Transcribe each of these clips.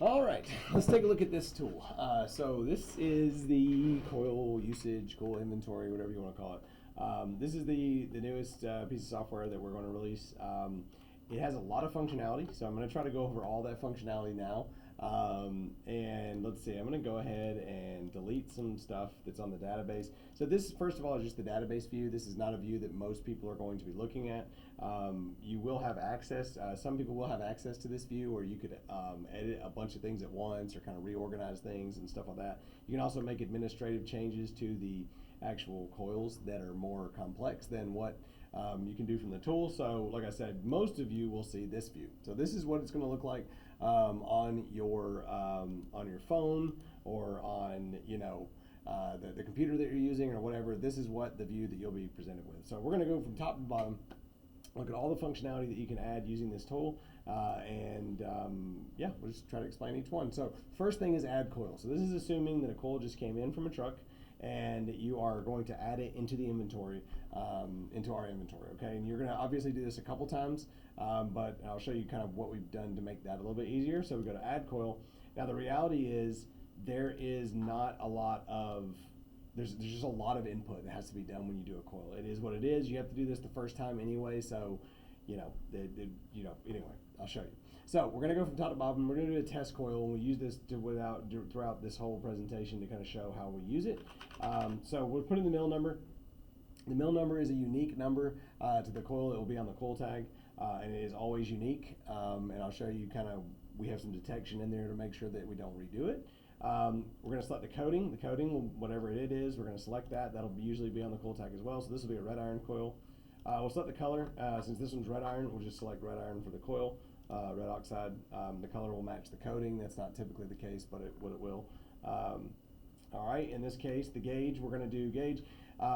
All right, let's take a look at this tool. So this is the coil usage, coil inventory, whatever you want to call it. This is the newest piece of software that we're going to release. It has a lot of functionality, so I'm going to try to go over all that functionality now. And let's see, I'm going to go ahead and delete some stuff that's on the database. So this, first of all, is just the database view. This is not a view that most people are going to be looking at. You will have access, some people will have access to this view, or you could edit a bunch of things at once or kind of reorganize things and stuff like that. You can also make administrative changes to the actual coils that are more complex than what you can do from the tool. So like I said, most of you will see this view. So this is what it's going to look like on your phone or on the computer that you're using or whatever. This is what the view that you'll be presented with. So we're going to go from top to bottom, look at all the functionality that you can add using this tool, yeah, we'll just try to explain each one. So first thing is add coil. So this is assuming that a coil just came in from a truck and you are going to add it into the inventory, into our inventory, okay? And you're gonna obviously do this a couple times, but I'll show you kind of what we've done to make that a little bit easier. So we go to add coil. Now the reality is there is not a lot of, there's just a lot of input that has to be done when you do a coil. It is what it is. You have to do this the first time anyway, so anyway, I'll show you. So we're going to go from top to bottom. We're going to do a test coil, and we use this throughout this whole presentation to kind of show how we use it. So we'll put in the mil number. The mil number is a unique number to the coil. It will be on the coil tag, and it is always unique. And I'll show you we have some detection in there to make sure that we don't redo it. We're going to select the coating. The coating, whatever it is, we're going to select that. That'll usually be on the coil tag as well. So this will be a red iron coil. We'll select the color. Since this one's red iron, we'll just select red iron for the coil, red oxide. The color will match the coating. That's not typically the case, but it will. All right, in this case, the gauge, we're going to do gauge.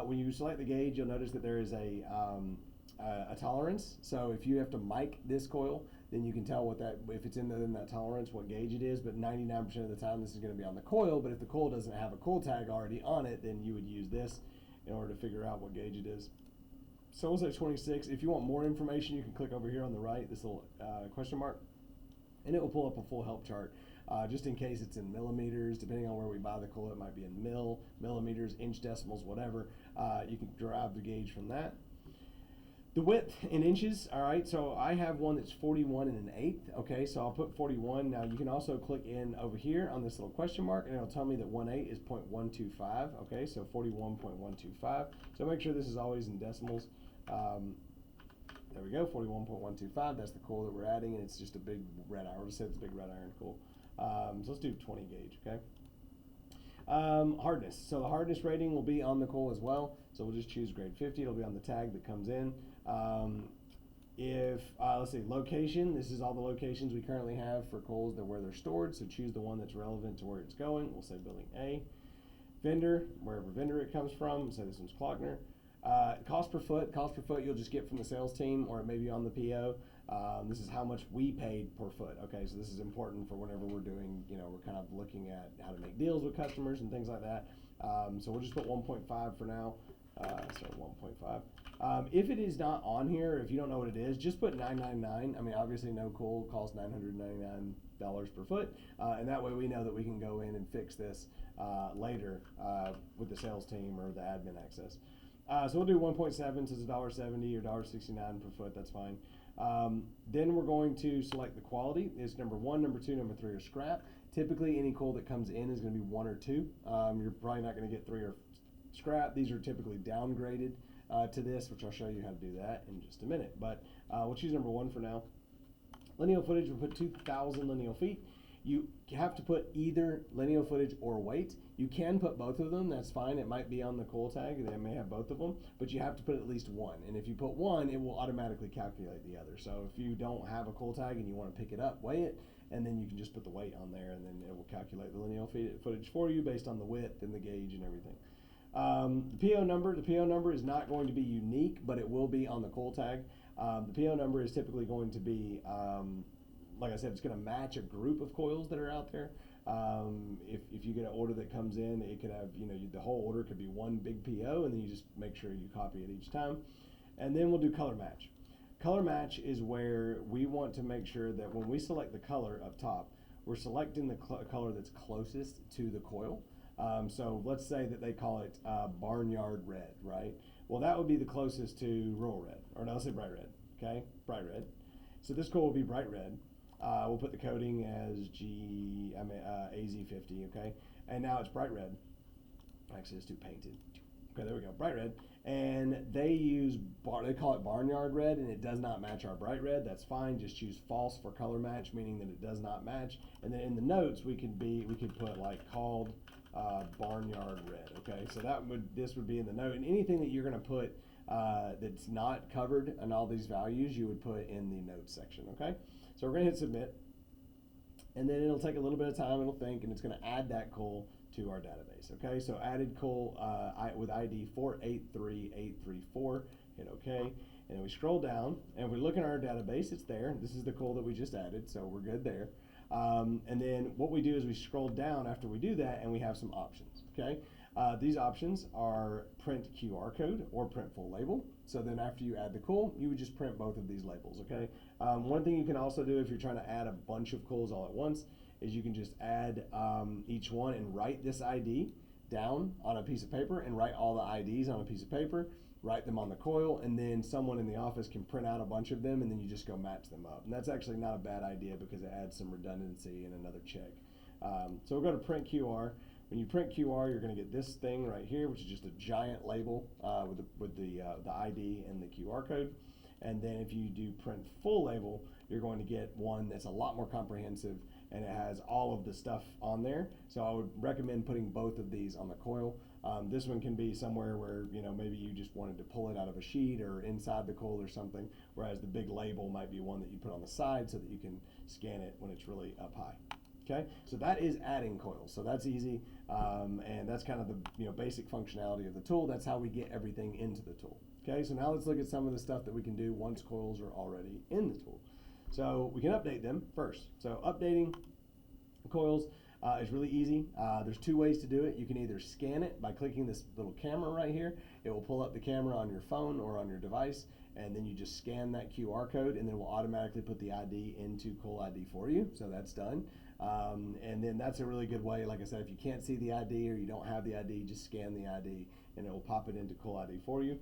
When you select the gauge, you'll notice that there is a tolerance. So if you have to mic this coil, then you can tell what that, if it's in that tolerance, what gauge it is. But 99% of the time, this is going to be on the coil. But if the coil doesn't have a coil tag already on it, then you would use this in order to figure out what gauge it is. So we'll say 26. If you want more information, you can click over here on the right, this little question mark, and it will pull up a full help chart. Just in case it's in millimeters, depending on where we buy the coil, it might be in millimeters, inch decimals, whatever. You can derive the gauge from that. The width in inches, all right, so I have one that's 41 1/8, okay, so I'll put 41. Now you can also click in over here on this little question mark and it'll tell me that 1/8 is 0.125, okay, so 41.125. So make sure this is always in decimals. There we go, 41.125, that's the coil that we're adding, and it's just a big red iron. We'll just say it's a big red iron coil. So let's do 20 gauge, okay? Hardness. So the hardness rating will be on the coil as well. So we'll just choose grade 50. It'll be on the tag that comes in. Let's see, location. This is all the locations we currently have for coils where they're stored. So choose the one that's relevant to where it's going. We'll say building A. Vendor, wherever vendor it comes from. So this one's Klockner. Cost per foot you'll just get from the sales team, or it may be on the PO. This is how much we paid per foot. Okay, so this is important for whenever we're doing, we're kind of looking at how to make deals with customers and things like that. So we'll just put 1.5 for now. So 1.5. If it is not on here, if you don't know what it is, just put 999. I mean, obviously no coil costs $999 per foot, and that way we know that we can go in and fix this later with the sales team or the admin access. So we'll do 1.7, so it's $1.70 or $1.69 per foot, that's fine. Then we're going to select the quality. It's number 1, number 2, number 3 are scrap. Typically any coil that comes in is going to be 1 or 2. You're probably not going to get 3 or scrap. These are typically downgraded to this, which I'll show you how to do that in just a minute. But we'll choose number 1 for now. Lineal footage, we'll put 2,000 lineal feet. You have to put either lineal footage or weight. You can put both of them, that's fine. It might be on the coil tag, they may have both of them, but you have to put at least one. And if you put one, it will automatically calculate the other. So if you don't have a coil tag and you want to pick it up, weigh it, and then you can just put the weight on there, and then it will calculate the lineal footage for you based on the width and the gauge and everything. The PO number is not going to be unique, but it will be on the coil tag. The PO number is typically going to be like I said, it's going to match a group of coils that are out there. If you get an order that comes in, it could have, the whole order could be one big PO, and then you just make sure you copy it each time. And then we'll do color match. Color match is where we want to make sure that when we select the color up top, we're selecting the color that's closest to the coil. So let's say that they call it barnyard red, right? Well, that would be the closest to rural red, or no, let's say bright red, okay? Bright red. So this coil will be bright red. We'll put the coding as AZ50, okay? And now it's bright red. Actually, it's too painted. Okay, there we go, bright red. And they call it barnyard red, and it does not match our bright red. That's fine. Just choose false for color match, meaning that it does not match. And then in the notes, we could put like called barnyard red. Okay, so this would be in the note, and anything that you're going to put that's not covered in all these values, you would put in the notes section. Okay, so we're going to hit submit, and then it'll take a little bit of time. It'll think, and it's going to add that coil to our database. Okay, so added coil with ID 483834. Hit OK, and then we scroll down, and if we look in our database, it's there. This is the coil that we just added, so we're good there. And then what we do is we scroll down after we do that, and we have some options. Okay, these options are print QR code or print full label. So then after you add the coil, you would just print both of these labels. Okay, one thing you can also do if you're trying to add a bunch of coils all at once is you can just add each one and write this ID down on a piece of paper and write all the IDs on a piece of paper, write them on the coil, and then someone in the office can print out a bunch of them, and then you just go match them up. And that's actually not a bad idea because it adds some redundancy and another check. So we'll go to print QR. When you print QR, you're going to get this thing right here, which is just a giant label with the ID and the QR code. And then if you do print full label, you're going to get one that's a lot more comprehensive, and it has all of the stuff on there. So I would recommend putting both of these on the coil. This one can be somewhere where maybe you just wanted to pull it out of a sheet or inside the coil or something, whereas the big label might be one that you put on the side so that you can scan it when it's really up high. Okay, so that is adding coils. So that's easy, and that's kind of the basic functionality of the tool. That's how we get everything into the tool. Okay, so now let's look at some of the stuff that we can do once coils are already in the tool. So we can update them first. So updating coils is really easy. There's two ways to do it. You can either scan it by clicking this little camera right here. It will pull up the camera on your phone or on your device, and then you just scan that QR code, and then it will automatically put the ID into Coil ID for you. So that's done. And then that's a really good way. Like I said, if you can't see the ID or you don't have the ID, just scan the ID, and it will pop it into Coil ID for you.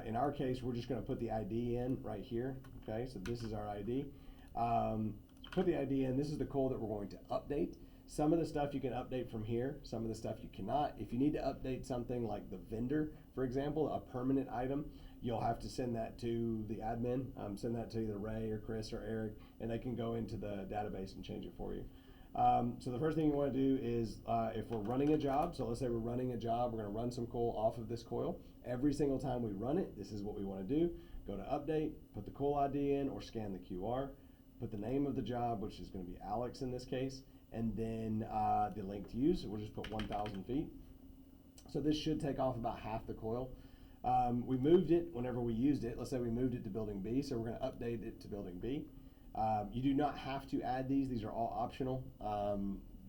In our case, we're just going to put the ID in right here. Okay, so this is our ID. Put the ID in. This is the coil that we're going to update. Some of the stuff you can update from here, some of the stuff you cannot. If you need to update something like the vendor, for example, a permanent item, you'll have to send that to the admin, send that to either Ray or Chris or Eric, and they can go into the database and change it for you. So the first thing you want to do is if we're running a job, so let's say we're running a job, we're going to run some coil off of this coil. Every single time we run it, this is what we want to do. Go to update, put the coil ID in or scan the QR, put the name of the job, which is going to be Alex in this case, and then the length to use. So we'll just put 1,000 feet. So this should take off about half the coil. We moved it whenever we used it. Let's say we moved it to building B, so we're going to update it to building B. You do not have to add these. These are all optional.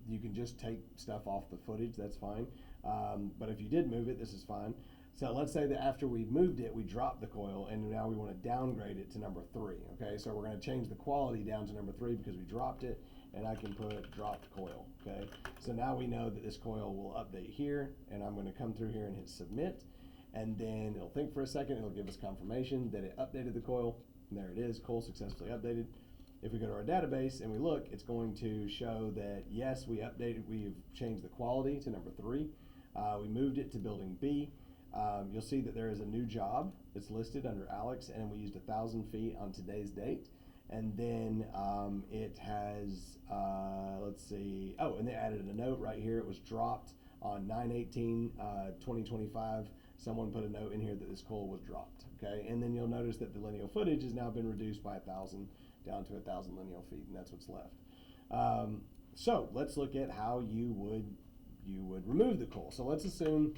You can just take stuff off the footage. That's fine. But if you did move it, this is fine. So let's say that after we moved it, we dropped the coil, and now we want to downgrade it to number 3. Okay, so we're going to change the quality down to number 3 because we dropped it, and I can put dropped coil. Okay, so now we know that this coil will update here, and I'm going to come through here and hit submit, and then it'll think for a second. It'll give us confirmation that it updated the coil, and there it is, coil successfully updated. If we go to our database and we look, it's going to show that yes, we've changed the quality to number 3. We moved it to building B. You'll see that there is a new job that's listed under Alex, and we used 1,000 feet on today's date. And then it has, let's see, oh, and they added a note right here. It was dropped on 9/18/2025. Someone put a note in here that this coil was dropped. Okay, and then you'll notice that the lineal footage has now been reduced by 1,000 down to 1,000 lineal feet, and that's what's left. So let's look at how you would remove the coil. So let's assume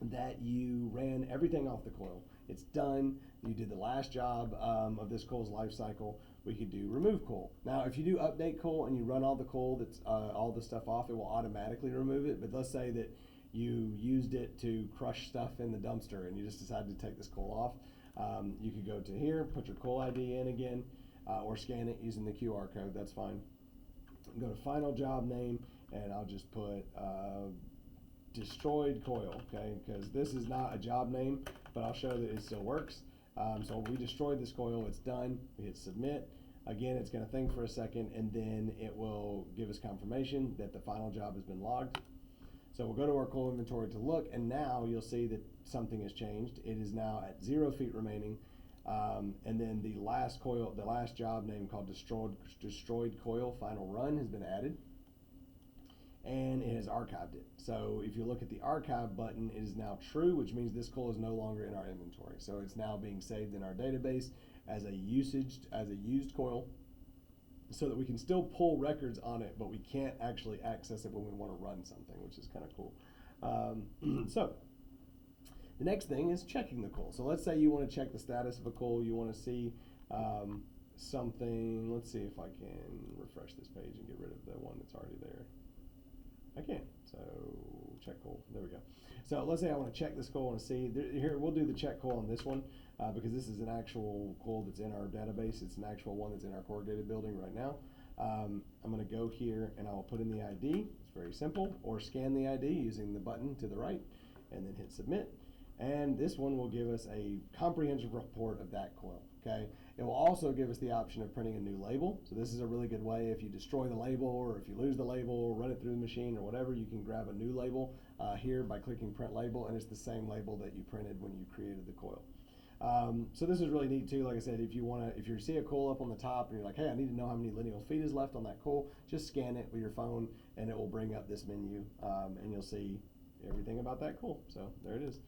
that you ran everything off the coil. It's done. You did the last job of this coil's life cycle. We could do remove coil. Now, if you do update coil and you run all the coil that's all the stuff off, it will automatically remove it. But let's say that you used it to crush stuff in the dumpster and you just decided to take this coil off. You could go to here, put your coil ID in again, or scan it using the QR code. That's fine. Go to final job name, and I'll just put destroyed coil, okay? Because this is not a job name, but I'll show that it still works. So we destroyed this coil, it's done. We hit submit. Again, it's going to think for a second, and then it will give us confirmation that the final job has been logged. So we'll go to our coil inventory to look, and now you'll see that something has changed. It is now at 0 feet remaining. And then the last coil, the last job name called destroyed coil final run has been added, and it has archived it. So if you look at the archive button, it is now true, which means this coil is no longer in our inventory. So it's now being saved in our database as a used coil, so that we can still pull records on it, but we can't actually access it when we want to run something, which is kind of cool. So the next thing is checking the coil. So let's say you want to check the status of a coil. You want to see something. Let's see if I can refresh this page and get rid of the one that's already there. I can. So check coil. There we go. So let's say I want to check this coil and see. Here, we'll do the check coil on this one because this is an actual coil that's in our database. It's an actual one that's in our corrugated building right now. I'm going to go here and I'll put in the ID. It's very simple. Or scan the ID using the button to the right and then hit submit. And this one will give us a comprehensive report of that coil. Okay. It will also give us the option of printing a new label. So this is a really good way if you destroy the label, or if you lose the label, or run it through the machine or whatever, you can grab a new label here by clicking print label, and it's the same label that you printed when you created the coil. So this is really neat too. Like I said, if you see a coil up on the top and you're like, hey, I need to know how many lineal feet is left on that coil, just scan it with your phone and it will bring up this menu, and you'll see everything about that coil. So there it is.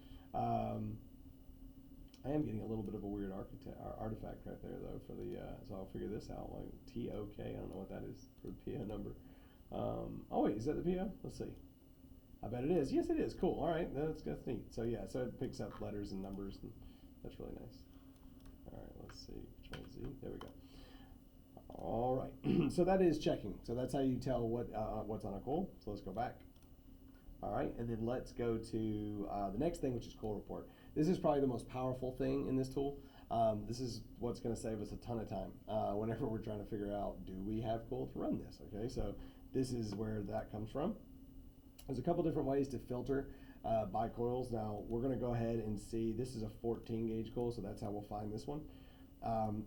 I am getting a little bit of a weird artifact right there though for the, so I'll figure this out, like TOK, I don't know what that is for the PO number. Oh wait, is that the PO? Let's see. I bet it is. Yes, it is. Cool. All right, that's neat. So yeah, so it picks up letters and numbers, and that's really nice. All right, let's see. Control Z. There we go. All right. So that is checking. So that's how you tell what's on a coil. So let's go back. All right, and then let's go to the next thing, which is coil report. This is probably the most powerful thing in this tool. This is what's going to save us a ton of time whenever we're trying to figure out, do we have coil to run this? Okay, so this is where that comes from. There's a couple different ways to filter by coils. Now we're going to go ahead and see, this is a 14 gauge coil, so that's how we'll find this one.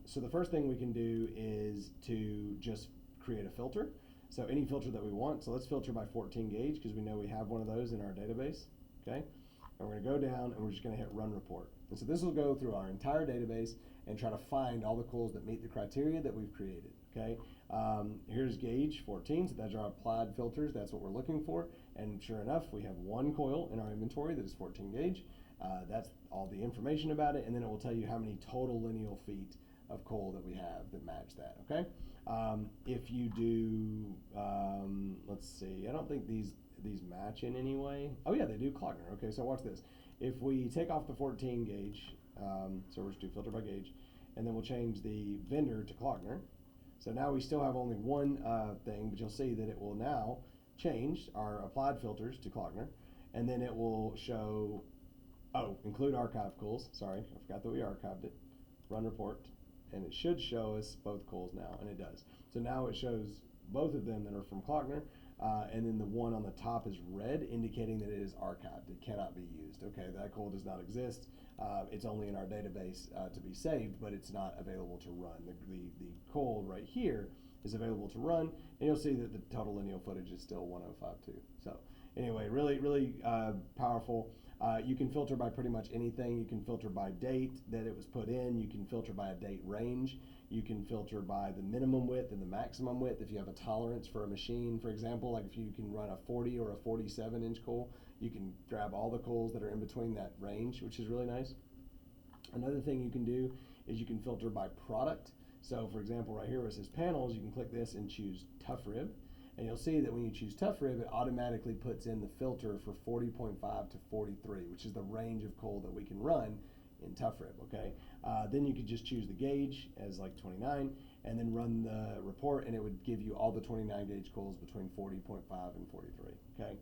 So the first thing we can do is to just create a filter. So any filter that we want. So let's filter by 14 gauge because we know we have one of those in our database. Okay, and we're going to go down and we're just going to hit run report. And so this will go through our entire database and try to find all the coils that meet the criteria that we've created. Okay, here's gauge 14, so that's our applied filters. That's what we're looking for. And sure enough, we have one coil in our inventory that is 14 gauge. That's all the information about it, and then it will tell you how many total lineal feet of coil that we have that match that. Okay, if you do, let's see, I don't think these match in any way. Oh yeah, they do. Klockner. Okay, so watch this. If we take off the 14 gauge, so we'll just do filter by gauge, and then we'll change the vendor to Klockner. So now we still have only one thing, but you'll see that it will now change our applied filters to Klockner, and then it will show, include archive coils. Sorry, I forgot that we archived it. Run report, and it should show us both coils now, and it does. So now it shows both of them that are from Klockner, and then the one on the top is red, indicating that it is archived. It cannot be used. Okay, that coil does not exist. It's only in our database to be saved, but it's not available to run. The coil right here is available to run, and you'll see that the total lineal footage is still 1052. So anyway, really powerful. You can filter by pretty much anything. You can filter by date that it was put in. You can filter by a date range. You can filter by the minimum width and the maximum width. If you have a tolerance for a machine, for example, like if you can run a 40 or a 47 inch coil, you can grab all the coils that are in between that range, which is really nice. Another thing you can do is you can filter by product. So for example, right here where it says panels, you can click this and choose tough rib. And you'll see that when you choose tough rib, it automatically puts in the filter for 40.5 to 43, which is the range of coil that we can run in tough rib. Okay, then you could just choose the gauge as like 29, and then run the report, and it would give you all the 29 gauge coils between 40.5 and 43. Okay,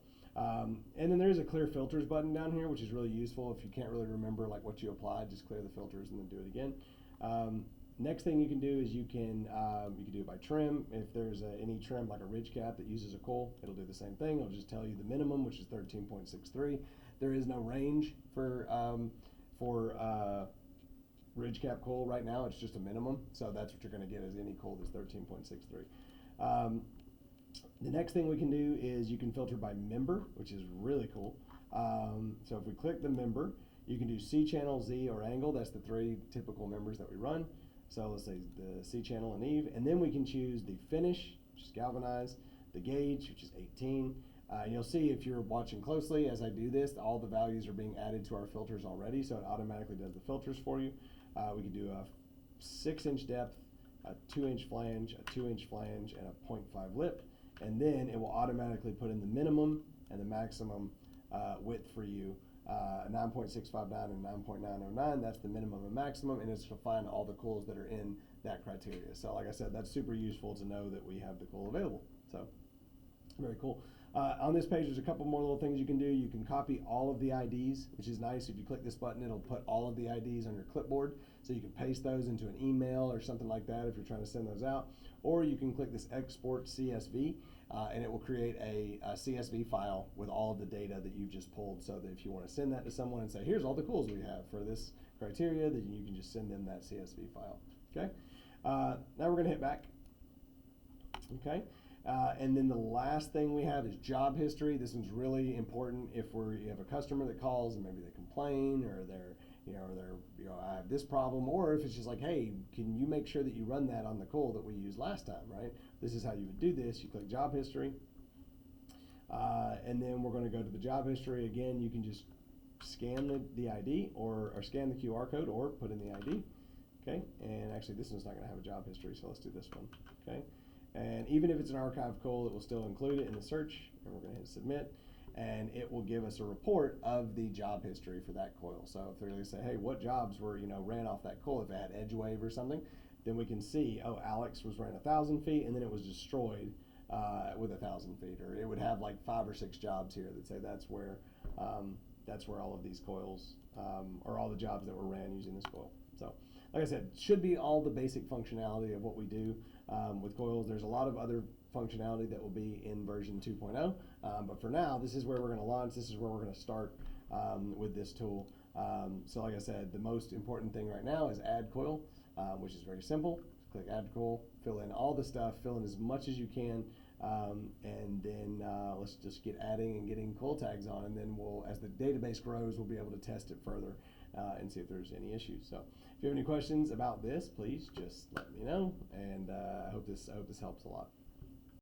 and then there's a clear filters button down here, which is really useful if you can't really remember like what you applied. Just clear the filters and then do it again. Next thing you can do is you can do it by trim. If there's any trim like a ridge cap that uses a coil, it'll do the same thing. It'll just tell you the minimum, which is 13.63. There is no range for ridge cap coil right now. It's just a minimum, so that's what you're going to get is any coil that's 13.63. The next thing we can do is you can filter by member, which is really cool. So if we click the member, you can do C channel, Z, or angle. That's the 3 typical members that we run. So let's say the C channel and Eve, and then we can choose the finish, which is galvanized, the gauge, which is 18. And you'll see if you're watching closely as I do this, all the values are being added to our filters already, so it automatically does the filters for you. We can do a 6-inch depth, a 2-inch flange, a 2-inch flange, and a 0.5 lip, and then it will automatically put in the minimum and the maximum width for you. 9.659 and 9.909, that's the minimum and maximum, and it's to find all the coils that are in that criteria. So like I said, that's super useful to know that we have the coil available. So very cool. On this page, there's a couple more little things you can do. You can copy all of the IDs, which is nice. If you click this button, it'll put all of the IDs on your clipboard, so you can paste those into an email or something like that if you're trying to send those out. Or you can click this export CSV, and it will create a CSV file with all of the data that you've just pulled, so that if you want to send that to someone and say, here's all the coils we have for this criteria, then you can just send them that CSV file. Okay. Now we're going to hit back. Okay. And then the last thing we have is job history. This one's really important if you have a customer that calls and maybe they complain, or I have this problem, or if it's just like, hey, can you make sure that you run that on the coil that we used last time, right? This is how you would do this. You click job history, and then we're going to go to the job history. Again, you can just scan the ID or scan the QR code or put in the ID. Okay, and actually this one's not going to have a job history, so let's do this one. Okay. And even if it's an archive coil, it will still include it in the search, and we're going to hit submit, and it will give us a report of the job history for that coil. So if they're going to say, hey, what jobs were ran off that coil, if it had edge wave or something, then we can see, oh, Alex was ran 1,000 feet, and then it was destroyed with 1,000 feet, or it would have like 5 or 6 jobs here that say that's where all of these coils, or all the jobs that were ran using this coil. So, like I said, should be all the basic functionality of what we do with coils. There's a lot of other functionality that will be in version 2.0, but for now, this is where we're going to launch. This is where we're going to start with this tool. So like I said, the most important thing right now is add coil, which is very simple. Click add coil, fill in all the stuff, fill in as much as you can, and then let's just get adding and getting coil tags on, and then as the database grows, we'll be able to test it further and see if there's any issues. So if you have any questions about this, please just let me know, and I hope this helps a lot.